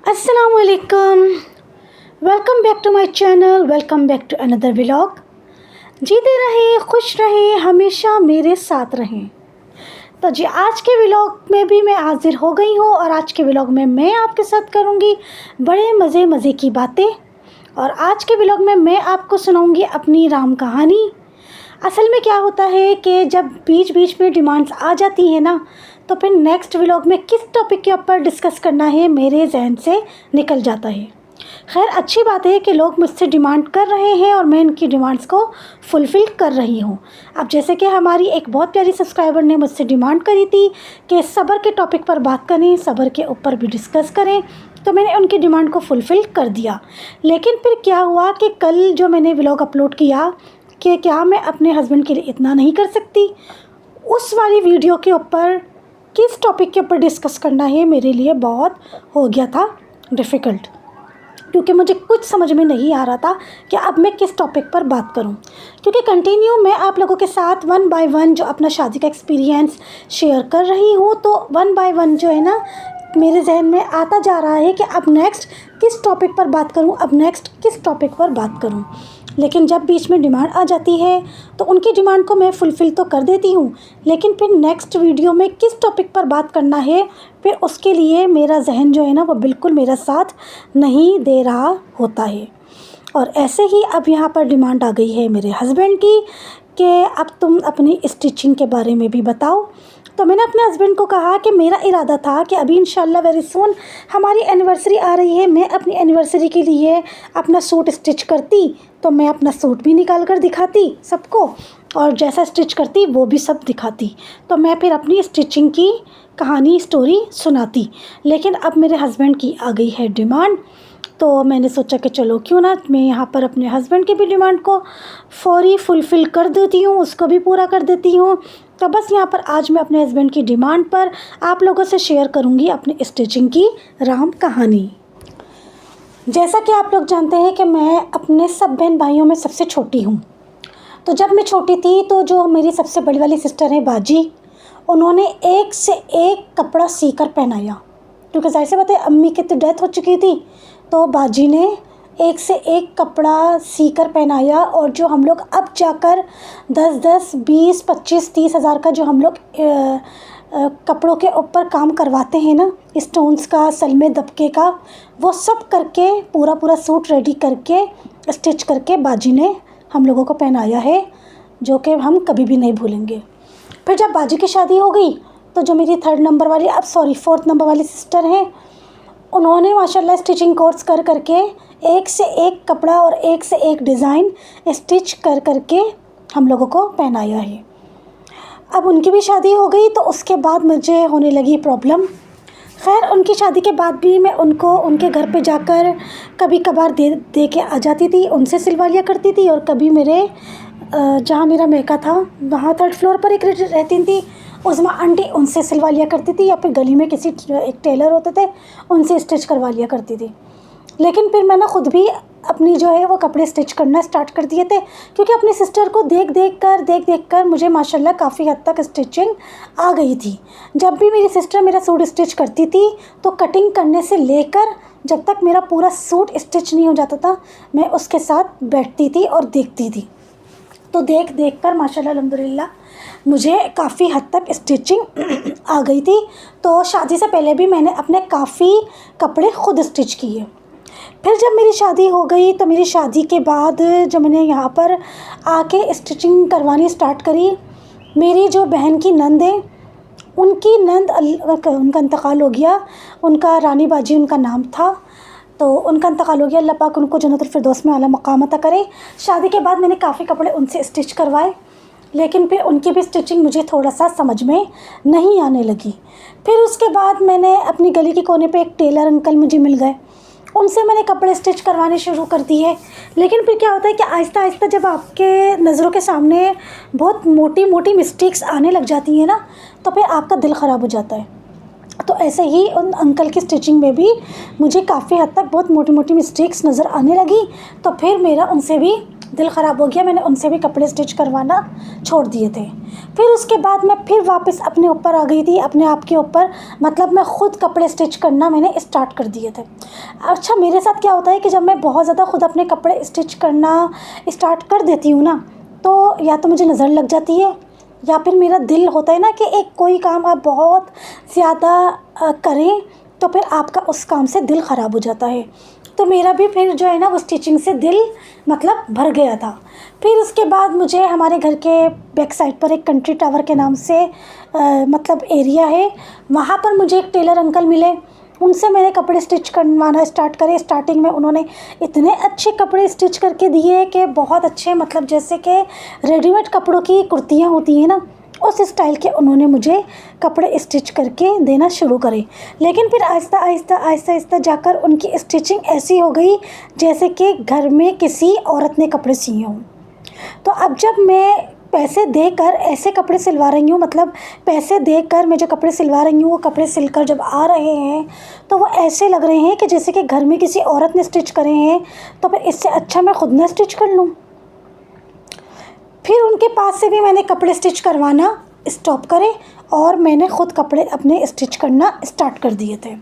अस्सलामुअलैकुम, welcome back to my channel, welcome back to another vlog. जीते रहें, खुश रहें, हमेशा मेरे साथ रहें। तो जी आज के व्लॉग में भी मैं हाजिर हो गई हूँ और आज के व्लॉग में मैं आपके साथ करूँगी बड़े मज़े की बातें। और आज के व्लॉग में मैं आपको सुनाऊँगी अपनी राम कहानी। असल में क्या होता है कि जब बीच बीच में डिमांड्स आ जाती हैं ना, तो फिर नेक्स्ट व्लॉग में किस टॉपिक के ऊपर डिस्कस करना है मेरे जहन से निकल जाता है। खैर अच्छी बात है कि लोग मुझसे डिमांड कर रहे हैं और मैं इनकी डिमांड्स को फुलफ़िल कर रही हूँ। अब जैसे कि हमारी एक बहुत प्यारी सब्सक्राइबर ने मुझसे डिमांड करी थी कि सब्र के टॉपिक पर बात करें, सब्र के ऊपर भी डिस्कस करें, तो मैंने उनकी डिमांड को फुलफ़िल कर दिया। लेकिन फिर क्या हुआ कि कल जो मैंने व्लॉग अपलोड किया कि क्या मैं अपने हस्बैंड के लिए इतना नहीं कर सकती, उस वाली वीडियो के ऊपर किस टॉपिक के ऊपर डिस्कस करना है मेरे लिए बहुत हो गया था डिफ़िकल्ट, क्योंकि मुझे कुछ समझ में नहीं आ रहा था कि अब मैं किस टॉपिक पर बात करूं। क्योंकि कंटिन्यू मैं आप लोगों के साथ वन बाय वन जो अपना शादी का एक्सपीरियंस शेयर कर रही हूं, तो वन बाय वन जो है ना मेरे जहन में आता जा रहा है कि अब नेक्स्ट किस टॉपिक पर बात करूं, अब नेक्स्ट किस टॉपिक पर बात करूं। लेकिन जब बीच में डिमांड आ जाती है तो उनकी डिमांड को मैं फुलफ़िल तो कर देती हूँ, लेकिन फिर नेक्स्ट वीडियो में किस टॉपिक पर बात करना है फिर उसके लिए मेरा जहन जो है ना वो बिल्कुल मेरा साथ नहीं दे रहा होता है। और ऐसे ही अब यहाँ पर डिमांड आ गई है मेरे हस्बैंड की कि अब तुम अपनी स्टिचिंग के बारे में भी बताओ। तो मैंने अपने हस्बैंड को कहा कि मेरा इरादा था कि अभी इंशाल्लाह वेरी सून हमारी एनिवर्सरी आ रही है, मैं अपनी एनिवर्सरी के लिए अपना सूट स्टिच करती, तो मैं अपना सूट भी निकाल कर दिखाती सबको और जैसा स्टिच करती वो भी सब दिखाती, तो मैं फिर अपनी स्टिचिंग की कहानी स्टोरी सुनाती। लेकिन अब मेरे हस्बैंड की आ गई है डिमांड, तो मैंने सोचा कि चलो क्यों ना मैं यहाँ पर अपने हस्बैंड की भी डिमांड को फौरी फुलफ़िल कर देती हूँ, उसको भी पूरा कर देती हूँ। तो बस यहाँ पर आज मैं अपने हस्बैंड की डिमांड पर आप लोगों से शेयर करूँगी अपनी स्टिचिंग की राम कहानी। जैसा कि आप लोग जानते हैं कि मैं अपने सब बहन भाइयों में सबसे छोटी हूँ। तो जब मैं छोटी थी तो जो मेरी सबसे बड़ी वाली सिस्टर है बाजी, उन्होंने एक से एक कपड़ा सीकर पहनाया, क्योंकि जाहिर सी बात है अम्मी की तो डेथ हो चुकी थी, तो बाजी ने एक से एक कपड़ा सीकर पहनाया। और जो हम लोग अब जाकर 10-10, 20, 25, 30 हज़ार का जो हम लोग कपड़ों के ऊपर काम करवाते हैं ना, स्टोन्स का, सलमे दबके का, वो सब करके पूरा सूट रेडी करके स्टिच करके बाजी ने हम लोगों को पहनाया है, जो कि हम कभी भी नहीं भूलेंगे। फिर जब बाजी की शादी हो गई तो जो मेरी फोर्थ नंबर वाली सिस्टर हैं, उन्होंने माशाल्लाह स्टिचिंग कोर्स कर करके एक से एक कपड़ा और एक से एक डिज़ाइन स्टिच कर करके हम लोगों को पहनाया है। अब उनकी भी शादी हो गई तो उसके बाद मुझे होने लगी प्रॉब्लम। खैर उनकी शादी के बाद भी मैं उनको उनके घर पे जाकर कभी कभार दे के आ जाती थी, उनसे सिलवा लिया करती थी। और कभी मेरे जहाँ मेरा मेका था वहाँ 3rd फ्लोर पर एक रहती थी उस्मा आंटी, उनसे सिलवा लिया करती थी, या फिर गली में किसी एक टेलर होते थे उनसे स्टिच करवा लिया करती थी। लेकिन फिर मैंने ख़ुद भी अपनी जो है वो कपड़े स्टिच करना स्टार्ट कर दिए थे, क्योंकि अपनी सिस्टर को देख देख कर मुझे माशाल्लाह काफ़ी हद तक स्टिचिंग आ गई थी। जब भी मेरी सिस्टर मेरा सूट स्टिच करती थी तो कटिंग करने से लेकर जब तक मेरा पूरा सूट स्टिच नहीं हो जाता था मैं उसके साथ बैठती थी और देखती थी। तो देख कर माशाल्लाह अल्हम्दुलिल्लाह मुझे काफ़ी हद तक स्टिचिंग आ गई थी। तो शादी से पहले भी मैंने अपने काफ़ी कपड़े ख़ुद स्टिच किए। फिर जब मेरी शादी हो गई तो मेरी शादी के बाद जब मैंने यहाँ पर आके स्टिचिंग करवानी स्टार्ट करी, मेरी जो बहन की नंद है उनका इंतकाल हो गया। उनका रानी बाजी उनका नाम था, तो उनका इंतकाल हो गया। अल्लाह पाक उनको जन्नतुल फिरदौस में आला मकाम अता करे। शादी के बाद मैंने काफ़ी कपड़े उनसे स्टिच करवाए, लेकिन फिर उनकी भी स्टिचिंग मुझे थोड़ा सा समझ में नहीं आने लगी। फिर उसके बाद मैंने अपनी गली के कोने पे एक टेलर अंकल मुझे मिल गए, उनसे मैंने कपड़े स्टिच करवाने शुरू कर दिए। लेकिन फिर क्या होता है कि आहिस्ता आहिस्ता जब आपके नज़रों के सामने बहुत मोटी मिस्टेक्स आने लग जाती हैं ना, तो फिर आपका दिल ख़राब हो जाता है। तो ऐसे ही उन अंकल की स्टिचिंग में भी मुझे काफ़ी हद तक बहुत मोटी मिस्टेक्स नज़र आने लगी। तो फिर मेरा उनसे भी दिल ख़राब हो गया, मैंने उनसे भी कपड़े स्टिच करवाना छोड़ दिए थे। फिर उसके बाद मैं फिर वापस अपने ऊपर आ गई थी, अपने आप के ऊपर, मतलब मैं ख़ुद कपड़े स्टिच करना मैंने स्टार्ट कर दिए थे। अच्छा, मेरे साथ क्या होता है कि जब मैं बहुत ज़्यादा ख़ुद अपने कपड़े स्टिच करना स्टार्ट कर देती हूँ ना, तो या तो मुझे नज़र लग जाती है, या फिर मेरा दिल होता है ना कि एक कोई काम आप बहुत ज़्यादा करें तो फिर आपका उस काम से दिल ख़राब हो जाता है। तो मेरा भी फिर जो है ना वो स्टिचिंग से दिल मतलब भर गया था। फिर उसके बाद मुझे हमारे घर के बैक साइड पर एक कंट्री टावर के नाम से मतलब एरिया है, वहाँ पर मुझे एक टेलर अंकल मिले। उनसे मैंने कपड़े स्टिच करवाना स्टार्ट करे। स्टार्टिंग में उन्होंने इतने अच्छे कपड़े स्टिच करके दिए कि बहुत अच्छे, मतलब जैसे कि रेडीमेड कपड़ों की कुर्तियाँ होती हैं ना, उस स्टाइल के उन्होंने मुझे कपड़े स्टिच करके देना शुरू करे। लेकिन फिर आहिस्ता आहिस्ता आहिस्ता आहिस्ता जाकर उनकी स्टिचिंग ऐसी हो गई जैसे कि घर में किसी औरत ने कपड़े सिए हों। तो अब जब मैं पैसे देकर ऐसे कपड़े सिलवा रही हूँ, मतलब पैसे देकर मैं जो कपड़े सिलवा रही हूँ वो कपड़े सिलकर जब आ रहे हैं तो वो ऐसे लग रहे हैं कि जैसे कि घर में किसी औरत ने स्टिच करे हैं, तो फिर इससे अच्छा मैं खुद ना स्टिच कर लूँ। फिर उनके पास से भी मैंने कपड़े स्टिच करवाना स्टॉप करे और मैंने ख़ुद कपड़े अपने स्टिच करना स्टार्ट कर दिए थे।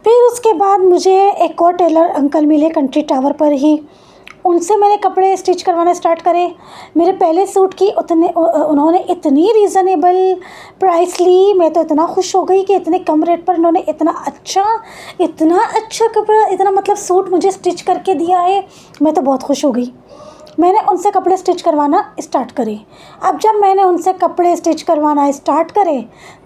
फिर उसके बाद मुझे एक और टेलर अंकल मिले कंट्री टावर पर ही, उनसे मैंने कपड़े स्टिच करवाना स्टार्ट करे। मेरे पहले सूट की उन्होंने इतनी रीज़नेबल प्राइस ली, मैं तो इतना खुश हो गई कि इतने कम रेट पर उन्होंने इतना अच्छा कपड़ा, इतना मतलब सूट मुझे स्टिच करके दिया है। मैं तो बहुत खुश हो गई। मैंने उनसे कपड़े स्टिच करवाना स्टार्ट करे। अब जब मैंने उनसे कपड़े स्टिच करवाना स्टार्ट करे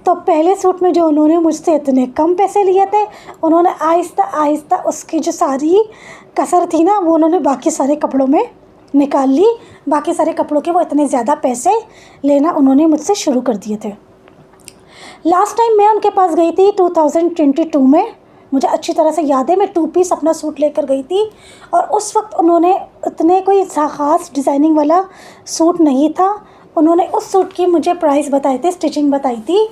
तो पहले सूट में जो उन्होंने मुझसे इतने कम पैसे लिए थे, उन्होंने आहिस्ता आहिस्ता उसकी जो सारी कसर थी ना वो उन्होंने बाकी सारे कपड़ों में निकाल ली। बाकी सारे कपड़ों के वो इतने ज़्यादा पैसे लेना उन्होंने मुझसे शुरू कर दिए थे। लास्ट टाइम मैं उनके पास गई थी 2022 में, मुझे अच्छी तरह से याद है। मैं 2 पीस अपना सूट लेकर गई थी और उस वक्त उन्होंने इतने कोई ख़ास डिज़ाइनिंग वाला सूट नहीं था। उन्होंने उस सूट की मुझे प्राइस बताए थे, स्टिचिंग बताई थी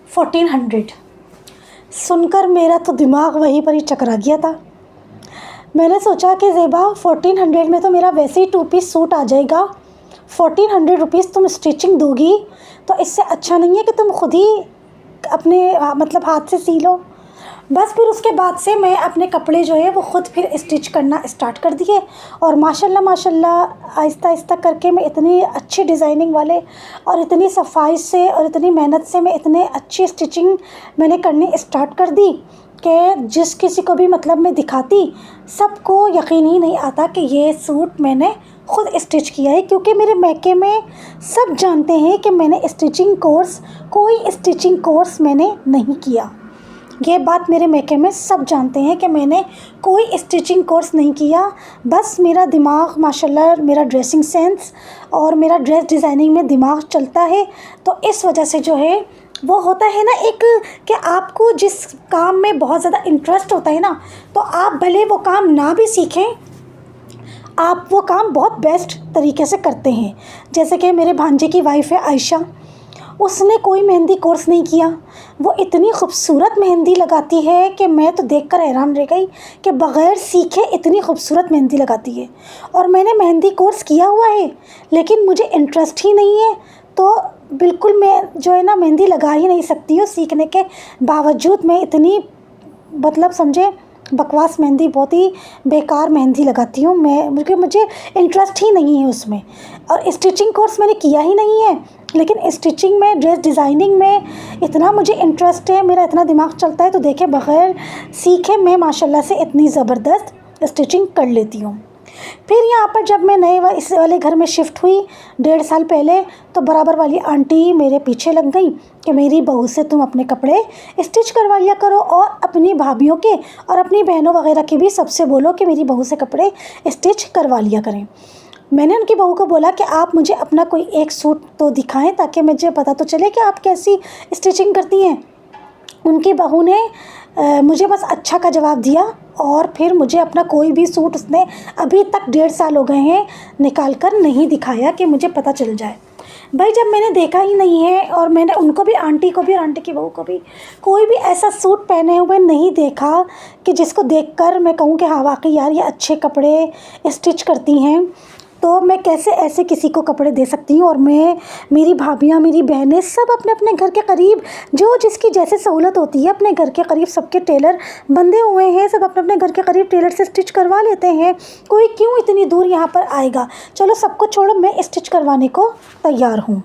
1400। सुनकर मेरा तो दिमाग वहीं पर ही चकरा गया था। मैंने सोचा कि ज़ेबा 1400 में तो मेरा वैसे ही 2 पीस सूट आ जाएगा, 1400 रुपीज़ तुम स्टिचिंग दोगी, तो इससे अच्छा नहीं है कि तुम खुद ही अपने मतलब हाथ से सी लो। बस फिर उसके बाद से मैं अपने कपड़े जो है वो ख़ुद फिर स्टिच करना स्टार्ट कर दिए और माशाल्लाह आहिस्ता आहिस्ता करके मैं इतनी अच्छी डिज़ाइनिंग वाले और इतनी सफाई से और इतनी मेहनत से मैं इतने अच्छी स्टिचिंग मैंने करनी स्टार्ट कर दी कि जिस किसी को भी मतलब मैं दिखाती, सबको यकीन ही नहीं आता कि ये सूट मैंने ख़ुद स्टिच किया है। क्योंकि मेरे मैके में सब जानते हैं कि मैंने कोई स्टिचिंग कोर्स मैंने नहीं किया। ये बात मेरे मैके में सब जानते हैं कि मैंने कोई स्टिचिंग कोर्स नहीं किया। बस मेरा दिमाग माशाल्लाह, मेरा ड्रेसिंग सेंस और मेरा ड्रेस डिज़ाइनिंग में दिमाग चलता है। तो इस वजह से जो है वो होता है ना एक कि आपको जिस काम में बहुत ज़्यादा इंटरेस्ट होता है ना, तो आप भले वो काम ना भी सीखें, आप वो काम बहुत बेस्ट तरीके से करते हैं। जैसे कि मेरे भांजे की वाइफ़ है आयशा, उसने कोई मेहंदी कोर्स नहीं किया, वो इतनी खूबसूरत मेहंदी लगाती है कि मैं तो देखकर हैरान रह गई कि बग़ैर सीखे इतनी खूबसूरत मेहंदी लगाती है। और मैंने मेहंदी कोर्स किया हुआ है लेकिन मुझे इंटरेस्ट ही नहीं है, तो बिल्कुल मैं जो है ना मेहंदी लगा ही नहीं सकती हूँ। सीखने के बावजूद मैं इतनी मतलब समझे बकवास मेहंदी, बहुत ही बेकार मेहंदी लगाती हूँ मैं, मुझे इंटरेस्ट ही नहीं है उसमें। और स्टिचिंग कोर्स मैंने किया ही नहीं है, लेकिन स्टिचिंग में, ड्रेस डिज़ाइनिंग में इतना मुझे इंटरेस्ट है, मेरा इतना दिमाग चलता है। तो देखे बग़ैर सीखे मैं माशाल्लाह से इतनी ज़बरदस्त स्टिचिंग कर लेती हूँ। फिर यहाँ पर जब मैं नए इस वाले घर में शिफ्ट हुई 1.5 साल पहले, तो बराबर वाली आंटी मेरे पीछे लग गई कि मेरी बहू से तुम अपने कपड़े स्टिच करवा लिया करो और अपनी भाभीयों के और अपनी बहनों वगैरह के भी सबसे बोलो कि मेरी बहू से कपड़े स्टिच करवा लिया करें। मैंने उनकी बहू को बोला कि आप मुझे अपना कोई एक सूट तो दिखाएं ताकि मुझे पता तो चले कि आप कैसी स्टिचिंग करती हैं। उनकी बहू ने मुझे बस अच्छा का जवाब दिया और फिर मुझे अपना कोई भी सूट उसने अभी तक 1.5 साल हो गए हैं निकाल कर नहीं दिखाया कि मुझे पता चल जाए। भाई जब मैंने देखा ही नहीं है और मैंने उनको भी, आंटी को भी और आंटी की बहू को भी, कोई भी ऐसा सूट पहने हुए नहीं देखा कि जिसको देखकर मैं कहूँ कि हाँ वाकई यार ये अच्छे कपड़े स्टिच करती हैं, तो मैं कैसे ऐसे किसी को कपड़े दे सकती हूँ। और मैं, मेरी भाभियाँ, मेरी बहनें सब अपने अपने घर के करीब, जो जिसकी जैसे सहूलत होती है अपने घर के करीब सबके टेलर बंधे हुए हैं, सब अपने अपने घर के करीब टेलर से स्टिच करवा लेते हैं। कोई क्यों इतनी दूर यहाँ पर आएगा। चलो सबको छोड़ो, मैं स्टिच करवाने को तैयार हूँ।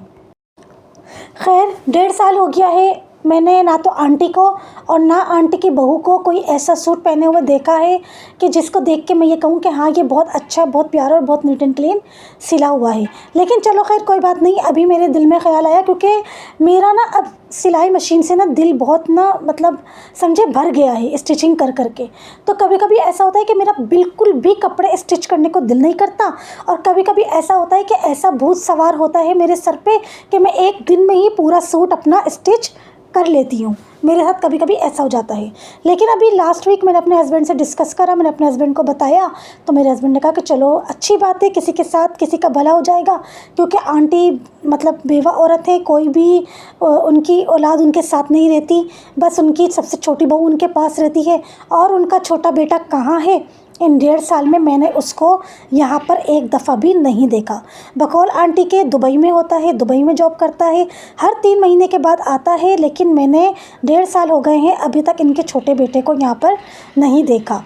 खैर 1.5 साल हो गया है, मैंने ना तो आंटी को और ना आंटी की बहू को कोई ऐसा सूट पहने हुए देखा है कि जिसको देख के मैं ये कहूँ कि हाँ ये बहुत अच्छा, बहुत प्यारा और बहुत नीट एंड क्लीन सिला हुआ है। लेकिन चलो खैर कोई बात नहीं। अभी मेरे दिल में ख़्याल आया, क्योंकि मेरा ना अब सिलाई मशीन से ना दिल बहुत ना मतलब समझे भर गया है स्टिचिंग कर करके। तो कभी कभी ऐसा होता है कि मेरा बिल्कुल भी कपड़े स्टिच करने को दिल नहीं करता, और कभी कभी ऐसा होता है कि ऐसा भूत सवार होता है मेरे सर पे कि मैं एक दिन में ही पूरा सूट अपना स्टिच कर लेती हूँ। मेरे साथ कभी कभी ऐसा हो जाता है। लेकिन अभी लास्ट वीक मैंने अपने हस्बैंड से डिस्कस करा, मैंने अपने हस्बैंड को बताया, तो मेरे हस्बैंड ने कहा कि चलो अच्छी बात है, किसी के साथ किसी का भला हो जाएगा। क्योंकि आंटी मतलब बेवा औरत है, कोई भी उनकी औलाद उनके साथ नहीं रहती, बस उनकी सबसे छोटी बहू उनके पास रहती है। और उनका छोटा बेटा कहाँ है, इन 1.5 साल में मैंने उसको यहाँ पर एक दफ़ा भी नहीं देखा। बकौल आंटी के दुबई में होता है, दुबई में जॉब करता है, हर 3 महीने के बाद आता है। लेकिन मैंने 1.5 साल हो गए हैं, अभी तक इनके छोटे बेटे को यहाँ पर नहीं देखा।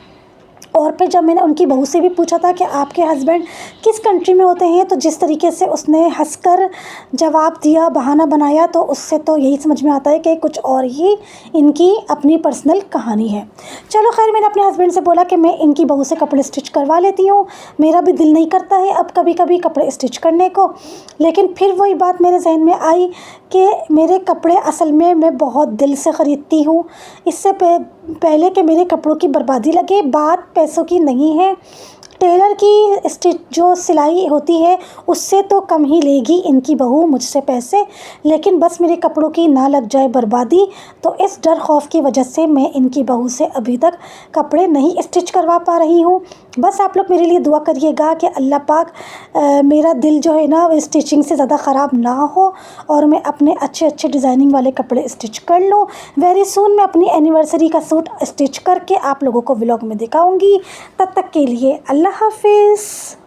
और फिर जब मैंने उनकी बहू से भी पूछा था कि आपके हस्बैंड किस कंट्री में होते हैं, तो जिस तरीके से उसने हंसकर जवाब दिया, बहाना बनाया, तो उससे तो यही समझ में आता है कि कुछ और ही इनकी अपनी पर्सनल कहानी है। चलो खैर, मैंने अपने हस्बैंड से बोला कि मैं इनकी बहू से कपड़े स्टिच करवा लेती हूँ, मेरा भी दिल नहीं करता है अब कभी कभी कपड़े स्टिच करने को। लेकिन फिर वही बात मेरे जहन में आई कि मेरे कपड़े असल में मैं बहुत दिल से ख़रीदती हूँ। इससे पहले कि मेरे कपड़ों की बर्बादी लगे, बात पैसों की नहीं है। टेलर की स्टिच जो सिलाई होती है उससे तो कम ही लेगी इनकी बहू मुझसे पैसे, लेकिन बस मेरे कपड़ों की ना लग जाए बर्बादी। तो इस डर खौफ की वजह से मैं इनकी बहू से अभी तक कपड़े नहीं स्टिच करवा पा रही हूँ। बस आप लोग मेरे लिए दुआ करिएगा कि अल्लाह पाक मेरा दिल जो है ना स्टिचिंग से ज़्यादा ख़राब ना हो, और मैं अपने अच्छे अच्छे डिज़ाइनिंग वाले कपड़े स्टिच कर लूँ। वेरी सून मैं अपनी एनिवर्सरी का सूट स्टिच करके आप लोगों को व्लॉग में दिखाऊंगी। तब तक के लिए अल्लाह हाफिज़।